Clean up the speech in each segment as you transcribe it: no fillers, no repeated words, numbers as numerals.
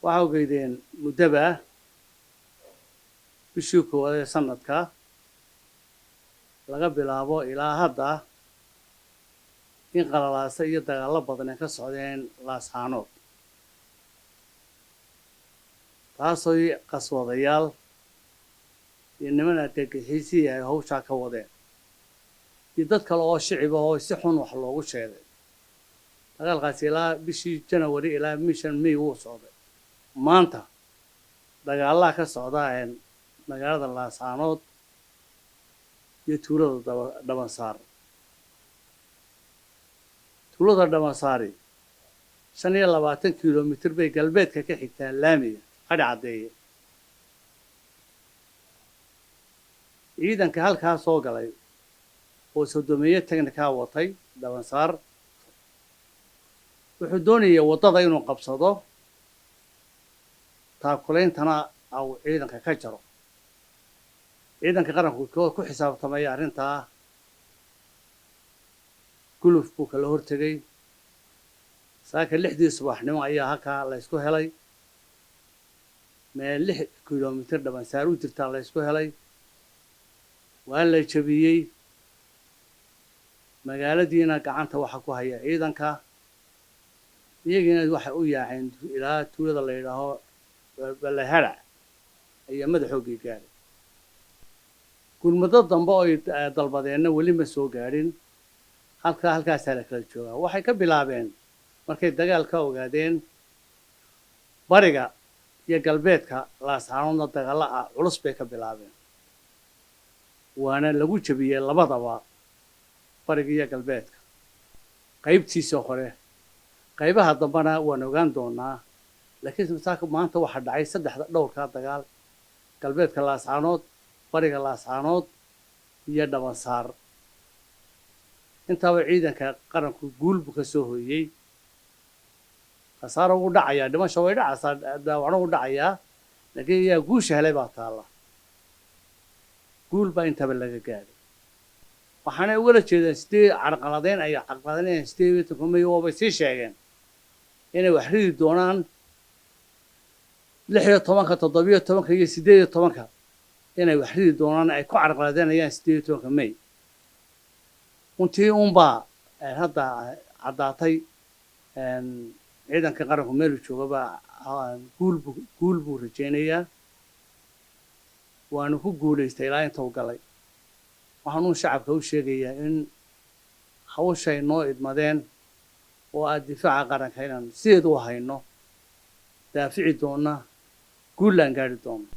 waxaa ogeydeen muddaba bishii koowaad ee sanadka laga bilaabo ilaa hadda in qalalaasa iyo dagaallo badan ay ka socdeen laascaanood taasoo qaswadayaal iyo niman argagixisii ay hawshaa ka wadeen iyo dad kale oo shicib ah oo si xun wax loogu sheegay dagaalkaasi ilaa bishii January ilaa bishan May wuu socday maanta dagaallada ka socda magaalada laascaanood iyo tuulada Dhabansaar tuulada Dhabansaari 25 kiiloomitir bay galbeedka ka xigtaa laamiga qadhi cadeeye ciidanka halkaas soo galay oo sodomeeye technical watay Dhabansaar wuxuu doonayay wadada inuu qabsado taakuleentana aw ciidanka ka jaro ciidanka qaranku ku xisaabtamay arrintaa guluf buu kala hortagay saaka 6 subaxnimo ayaa halkaa la isku helay meel 6 kiiloomitir Dhabansaar u jirta la isku helay waa la jabiyay magaaladiina gacanta waxa ku haya ciidanka iyagina waxa u yaaceen ilaa tuulada la yiraahdo Balahara ayaa madaxoogii gaaray gurmado dambe oo dalbadeena weli ma soo gaarin halkaas la kala joogaa waxay ka bilaabeen markay dagaal ka ogaadeen bariga iyo galbeedka laascaanoodna dagaal culus bay ka bilaabeen waana lagu jabiyay labadaba bariga iyo galbeedka qaybtiisa hore qaybaha dambana waan ogaan doonaa laakiin maanta waxa dhacay saddexda dhowrka dagaal galbeedka laascaanood bariga laascaanood iyo Dhabansaar intaaba ciidanka qaranku guul buu ka soo hooyay khasaaro u dhacaya dhimasho way dhacaysaa dhaawacno u dhacaya laakiin yaa guusha helay baa taala guul baa intaba laga gaaray waxaana uga jeedaan sidii carqaladeyn ay carqaladeyn sidii tukumay oo bay sii sheegeen inay wax ridi doonaan 16 17 iyo 18 inay wax ridi doonaan ay ku carqaladeynayaan 18 May untii unba hadda cadaatay ciidanka qaranku meel joogaba guul buu rajeynayaa waanu ku guuleystay ilaa inta uu galay waxaanu shacabka u sheegayaa in hawshay noo idmadeen oo aad difaaca qaranka inaan sideed u hayno daafici doona guulaan gaari doona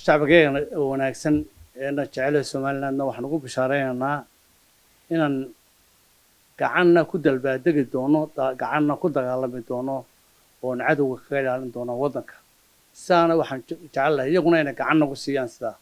shacabkeena wanaagsan ee jecel Soomaalilandna waxaan ugu bishaareynaa inaan gacanna ku dalbaadegi doono gacanna ku dagaalami doono oo cadawga kaga ilaalin doono wadanka saana waxaan jecelahay iyaguna inay gacan nagu siiyaan sidaa